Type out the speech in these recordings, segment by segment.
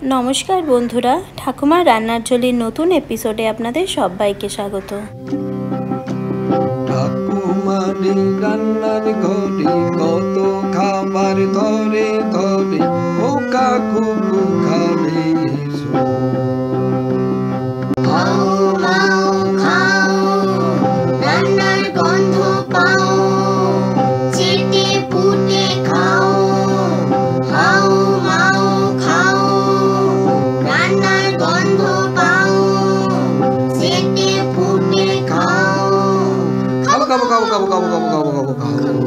नमस्कार बंधुरा ठाकुमार रान्नार झोलिर नतून एपिसोडे आपनादेर सबाइके स्वागत। ঠাকুমারি রান্নার ঘরে কত খাবার ধরে ধরে ও কাকু খাবে এসো। খাও মাও খাও রান্নার গন্ধ পাও চেটে পুটে খাও খাও মাও খাও রান্নার গন্ধ পাও চেটে পুটে খাও খাবো খাবো খাবো খাবো খাবো খাবো খাবো খাবো খাবো।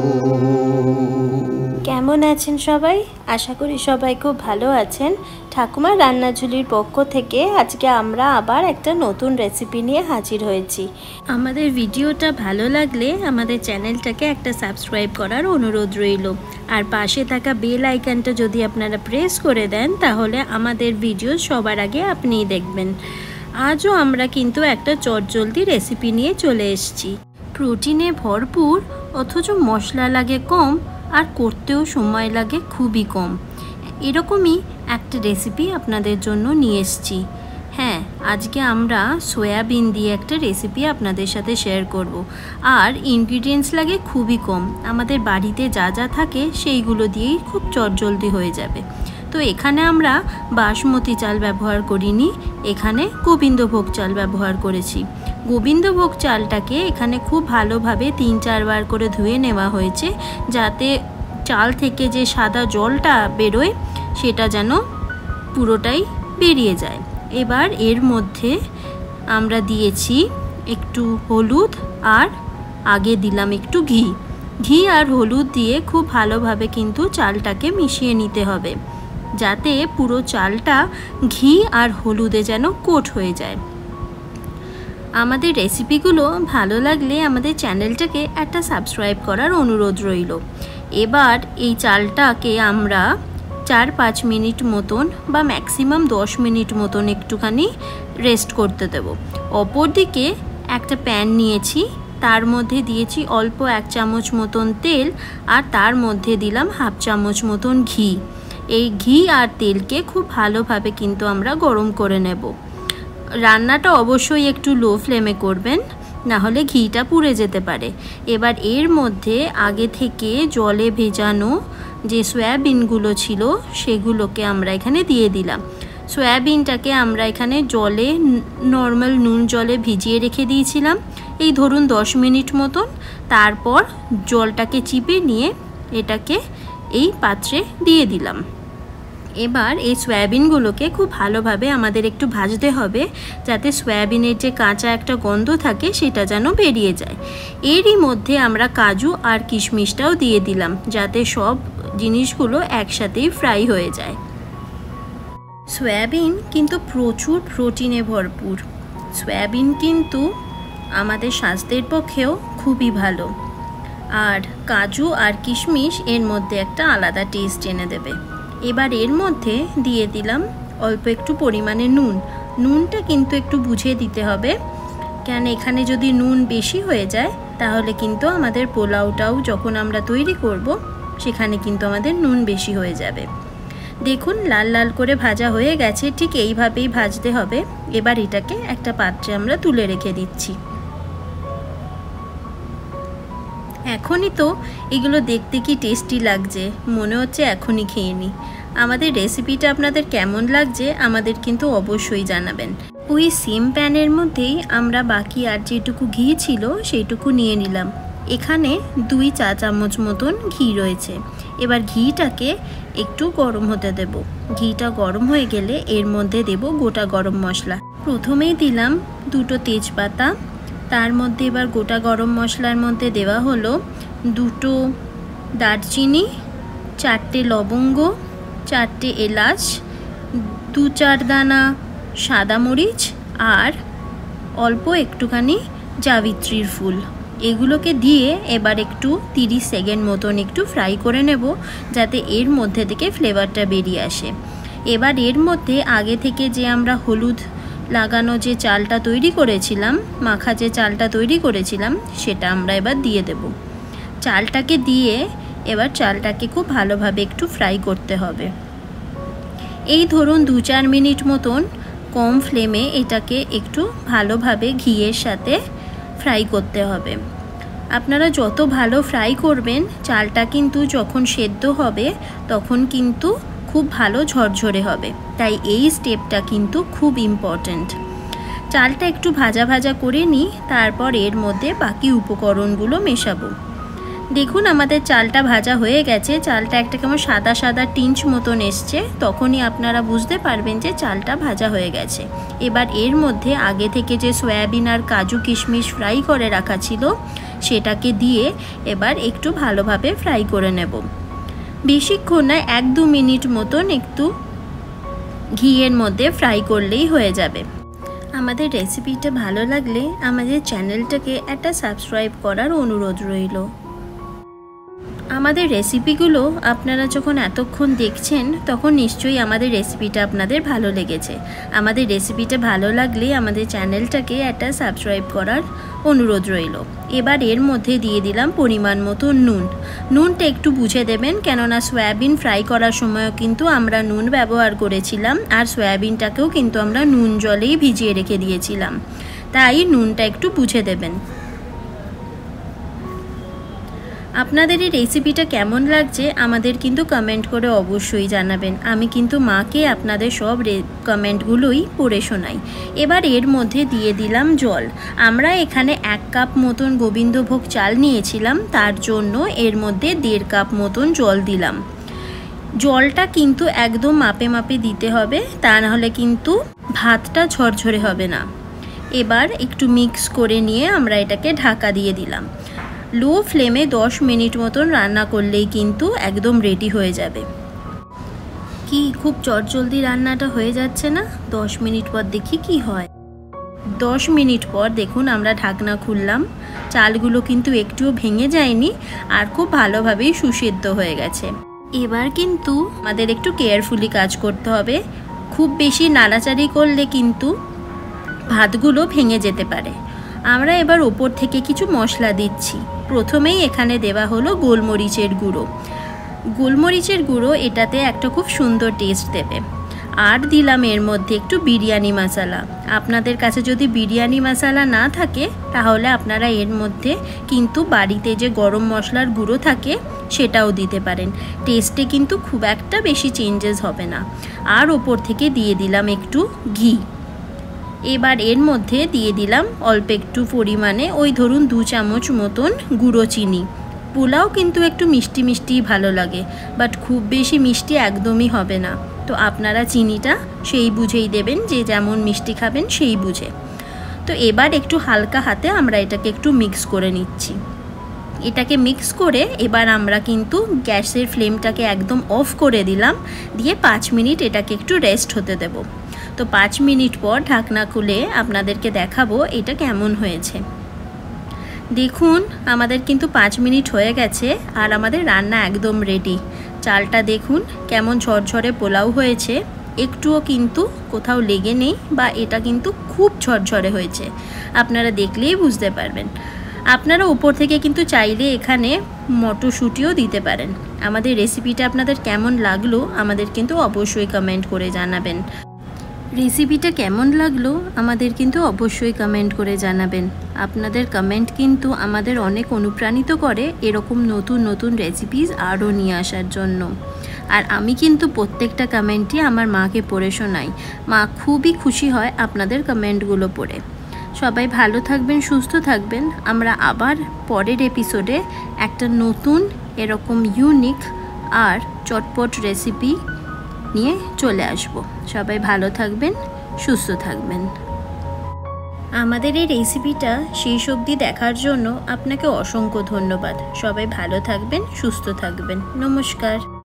কেমন আছেন সবাই? আশা করি সবাই খুব ভালো আছেন। ঠাকুমার রান্নার ঝুলির পক্ষ থেকে আজকে আমরা আবার একটা নতুন রেসিপি নিয়ে হাজির হয়েছি। আমাদের ভিডিওটা ভালো লাগলে আমাদের চ্যানেলটাকে একটা সাবস্ক্রাইব করার অনুরোধ রইল, আর পাশে থাকা বেল আইকনটা যদি আপনারা প্রেস করে দেন তাহলে আমাদের ভিডিও সবার আগে আপনিই দেখবেন। আজও আমরা কিন্তু একটা চটজলদি রেসিপি নিয়ে চলে এসেছি। প্রোটিনে ভরপুর অথচ মশলা লাগে কম আর করতেও সময় লাগে খুবই কম, এরকমই একটা রেসিপি আপনাদের জন্য নিয়ে এসেছি। হ্যাঁ, আজকে আমরা সয়াবিন দিয়ে একটা রেসিপি আপনাদের সাথে শেয়ার করব। আর ইনগ্রিডিয়েন্টস লাগে খুবই কম, আমাদের বাড়িতে যা যা থাকে সেইগুলো দিয়েই খুব চটজলদি হয়ে যাবে। তো এখানে আমরা বাসমতি চাল ব্যবহার করিনি, এখানে গোবিন্দভোগ চাল ব্যবহার করেছি। গোবিন্দভোগ চালটাকে এখানে খুব ভালোভাবে 3-4 বার করে ধুয়ে নেওয়া হয়েছে, যাতে চাল থেকে যে সাদা জলটা বেরোয় সেটা যেন পুরোটাই বেরিয়ে যায়। এবার এর মধ্যে আমরা দিয়েছি একটু হলুদ আর আগে দিলাম একটু ঘি। ঘি আর হলুদ দিয়ে খুব ভালোভাবে কিন্তু চালটাকে মিশিয়ে নিতে হবে, যাতে পুরো চালটা ঘি আর হলুদে যেন কোট হয়ে যায়। আমাদের রেসিপিগুলো ভালো লাগলে আমাদের চ্যানেলটাকে একটা সাবস্ক্রাইব করার অনুরোধ রইল। এবার এই চালটাকে আমরা 4-5 মিনিট মতন বা ম্যাক্সিমাম 10 মিনিট মতন একটুখানি রেস্ট করতে দেব। অপরদিকে একটা প্যান নিয়েছি, তার মধ্যে দিয়েছি অল্প 1 চামচ মতন তেল আর তার মধ্যে দিলাম 1/2 চামচ মতন ঘি। এই ঘি আর তেলকে খুব ভালোভাবে কিন্তু আমরা গরম করে নেব। রান্নাটা অবশ্যই একটু লো ফ্লেমে করবেন, না হলে ঘিটা পুড়ে যেতে পারে। এবার এর মধ্যে আগে থেকে জলে ভেজানো যে সয়াবিনগুলো ছিল সেগুলোকে আমরা এখানে দিয়ে দিলাম। সয়াবিনটাকে আমরা এখানে জলে নর্মাল নুন জলে ভিজিয়ে রেখে দিয়েছিলাম এই ধরুন 10 মিনিট মতন। তারপর জলটাকে চিপে নিয়ে এটাকে এই পাত্রে দিয়ে দিলাম। এবার এই সয়াবিনগুলোকে খুব ভালোভাবে আমাদের একটু ভাজতে হবে, যাতে সয়াবিনের যে কাঁচা একটা গন্ধ থাকে সেটা যেন বেরিয়ে যায়। এরই মধ্যে আমরা কাজু আর কিশমিশটাও দিয়ে দিলাম, যাতে সব জিনিসগুলো একসাথেই ফ্রাই হয়ে যায়। সয়াবিন কিন্তু প্রচুর প্রোটিনে ভরপুর। সয়াবিন কিন্তু আমাদের স্বাস্থ্যের পক্ষেও খুবই ভালো, আর কাজু আর কিশমিশ এর মধ্যে একটা আলাদা টেস্ট এনে দেবে। এবার এর মধ্যে দিয়ে দিলাম অল্প একটু পরিমাণে নুন। নুনটা কিন্তু একটু বুঝে দিতে হবে, কেন এখানে যদি নুন বেশি হয়ে যায় তাহলে কিন্তু আমাদের পোলাওটাও যখন আমরা তৈরি করব সেখানে কিন্তু আমাদের নুন বেশি হয়ে যাবে। দেখুন লাল লাল করে ভাজা হয়ে গেছে, ঠিক এইভাবেই ভাজতে হবে। এবার এটাকে একটা পাত্রে আমরা তুলে রেখে দিচ্ছি। এখনই তো এগুলো দেখতে কি টেস্টি লাগছে, মনে হচ্ছে এখনই খেয়ে নিই। আমাদের রেসিপিটা আপনাদের কেমন লাগছে আমাদের কিন্তু অবশ্যই জানাবেন। ওই সেম প্যানের মধ্যেই আমরা বাকি আর যেটুকু ঘি ছিল সেইটুকু নিয়ে নিলাম। এখানে 2 চা চামচ মতন ঘি রয়েছে। এবার ঘিটাকে একটু গরম হতে দেব। ঘিটা গরম হয়ে গেলে এর মধ্যে দেব গোটা গরম মশলা। প্রথমেই দিলাম 2টো তেজপাতা, তার মধ্যে এবার গোটা গরম মশলার মধ্যে দেওয়া হলো 2টো দারচিনি, 4টে লবঙ্গ, 4টে এলাচ, 2-4 দানা সাদা মরিচ আর অল্প একটুখানি জাবিত্রীর ফুল। এগুলোকে দিয়ে এবার একটু 30 সেকেন্ড মতন একটু ফ্রাই করে নেব, যাতে এর মধ্যে থেকে ফ্লেভারটা বেরিয়ে আসে। এবার এর মধ্যে আগে থেকে যে আমরা হলুদ লাগানো যে চালটা তৈরি করেছিলাম, মাখা যে চালটা তৈরি করেছিলাম, সেটা আমরা এবার দিয়ে দেব। চালটাকে দিয়ে এবার চালটাকে খুব ভালোভাবে একটু ফ্রাই করতে হবে। এই ধরুন 2-4 মিনিট মতন কম ফ্লেমে এটাকে একটু ভালোভাবে ঘিয়ের সাথে ফ্রাই করতে হবে। আপনারা যত ভালো ফ্রাই করবেন, চালটা কিন্তু যখন সেদ্ধ হবে তখন কিন্তু খুব ভালো ঝরঝরে হবে। তাই এই স্টেপটা কিন্তু খুব ইম্পর্ট্যান্ট। চালটা একটু ভাজা ভাজা করে নিই, তারপর এর মধ্যে বাকি উপকরণগুলো মেশাবো। দেখুন আমাদের চালটা ভাজা হয়ে গেছে, চালটা একটা কেমন সাদা সাদা টিঞ্চ মতন এসছে, তখনই আপনারা বুঝতে পারবেন যে চালটা ভাজা হয়ে গেছে। এবার এর মধ্যে আগে থেকে যে সয়াবিন আর কাজু কিশমিশ ফ্রাই করে রাখা ছিল সেটাকে দিয়ে এবার একটু ভালোভাবে ফ্রাই করে নেব। বেশিক্ষণ না, 1-2 মিনিট মতন একটু ঘিয়ের মধ্যে ফ্রাই করলেই হয়ে যাবে। আমাদের রেসিপিটা ভালো লাগলে আমাদের চ্যানেলটাকে একটা সাবস্ক্রাইব করার অনুরোধ রইল। আমাদের রেসিপিগুলো আপনারা যখন এতক্ষণ দেখছেন তখন নিশ্চয়ই আমাদের রেসিপিটা আপনাদের ভালো লেগেছে। আমাদের রেসিপিটা ভালো লাগলে আমাদের চ্যানেলটাকে একটা সাবস্ক্রাইব করার অনুরোধ রইল। এবার এর মধ্যে দিয়ে দিলাম পরিমাণ মতো নুন। নুনটা একটু বুঝে দেবেন, কেননা সয়াবিন ফ্রাই করার সময়ও কিন্তু আমরা নুন ব্যবহার করেছিলাম, আর সয়াবিনটাকেও কিন্তু আমরা নুন জলেই ভিজিয়ে রেখে দিয়েছিলাম, তাই নুনটা একটু বুঝে দেবেন। আপনাদের এই রেসিপিটা কেমন লাগছে আমাদের কিন্তু কমেন্ট করে অবশ্যই জানাবেন। আমি কিন্তু মাকে আপনাদের সব কমেন্টগুলোই পড়ে শোনাই। এবার এর মধ্যে দিয়ে দিলাম জল। আমরা এখানে 1 কাপ মতন গোবিন্দভোগ চাল নিয়েছিলাম, তার জন্য এর মধ্যে 1.5 কাপ মতন জল দিলাম। জলটা কিন্তু একদম মাপে মাপে দিতে হবে, তা নাহলে কিন্তু ভাতটা ঝরঝরে হবে না। এবার একটু মিক্স করে নিয়ে আমরা এটাকে ঢাকা দিয়ে দিলাম। লো ফ্লেমে 10 মিনিট মতন রান্না করলেই কিন্তু একদম রেডি হয়ে যাবে। কি খুব চটজলদি রান্নাটা হয়ে যাচ্ছে না? 10 মিনিট পর দেখি কি হয়। 10 মিনিট পর দেখুন আমরা ঢাকনা খুললাম, চালগুলো কিন্তু একটুও ভেঙে যায়নি আর খুব ভালোভাবেই সুসেদ্ধ হয়ে গেছে। এবার কিন্তু আমাদের একটু কেয়ারফুলি কাজ করতে হবে, খুব বেশি নাড়াচাড়ি করলে কিন্তু ভাতগুলো ভেঙে যেতে পারে। আমরা এবার ওপর থেকে কিছু মশলা দিচ্ছি। প্রথমেই এখানে দেওয়া হলো গোলমরিচের গুঁড়ো। গোলমরিচের গুঁড়ো এটাতে একটা খুব সুন্দর টেস্ট দেবে। আর দিলাম এর মধ্যে একটু বিরিয়ানি মশলা। আপনাদের কাছে যদি বিরিয়ানি মশলা না থাকে তাহলে আপনারা এর মধ্যে কিন্তু বাড়িতে যে গরম মশলার গুঁড়ো থাকে সেটাও দিতে পারেন, টেস্টে কিন্তু খুব একটা বেশি চেঞ্জেস হবে না। আর ওপর থেকে দিয়ে দিলাম একটু ঘি। এবার এর মধ্যে দিয়ে দিলাম অল্প একটু পরিমাণে, ওই ধরুন 2 চামচ মতন গুঁড়ো চিনি। পোলাও কিন্তু একটু মিষ্টি মিষ্টি ভালো লাগে, বাট খুব বেশি মিষ্টি একদমই হবে না, তো আপনারা চিনিটা সেই বুঝেই দেবেন, যে যেমন মিষ্টি খাবেন সেই বুঝে। তো এবার একটু হালকা হাতে আমরা এটাকে একটু মিক্স করে নিচ্ছি। এটাকে মিক্স করে এবার আমরা কিন্তু গ্যাসের ফ্লেমটাকে একদম অফ করে দিলাম, দিয়ে 5 মিনিট এটাকে একটু রেস্ট হতে দেব। তো 5 মিনিট পর ঢাকনা খুলে আপনাদেরকে দেখাবো এটা কেমন হয়েছে। দেখুন আমাদের কিন্তু 5 মিনিট হয়ে গেছে আর আমাদের রান্না একদম রেডি। চালটা দেখুন কেমন ঝরঝরে পোলাও হয়েছে, একটুও কিন্তু কোথাও লেগে নেই, বা এটা কিন্তু খুব ঝরঝরে হয়েছে, আপনারা দেখলেই বুঝতে পারবেন। আপনারা উপর থেকে কিন্তু চাইলে এখানে মটরশুঁটিও দিতে পারেন। আমাদের রেসিপিটা আপনাদের কেমন লাগলো আমাদের কিন্তু অবশ্যই কমেন্ট করে জানাবেন। রেসিপিটা কেমন লাগলো আমাদের কিন্তু অবশ্যই কমেন্ট করে জানাবেন। আপনাদের কমেন্ট কিন্তু আমাদের অনেক অনুপ্রাণিত করে এরকম নতুন নতুন রেসিপিস আরও নিয়ে আসার জন্য। আর আমি কিন্তু প্রত্যেকটা কমেন্টই আমার মাকে পড়ে শোনাই, মা খুবই খুশি হয় আপনাদের কমেন্টগুলো পড়ে। সবাই ভালো থাকবেন, সুস্থ থাকবেন। আমরা আবার পরের এপিসোডে একটা নতুন এরকম ইউনিক আর চটপট রেসিপি নিয়ে চলে আসব। সবাই ভালো থাকবেন, সুস্থ থাকবেন। আমাদের এই রেসিপিটা শেষ অবধি দেখার জন্য আপনাকে অসংখ্য ধন্যবাদ। সবাই ভালো থাকবেন, সুস্থ থাকবেন। নমস্কার।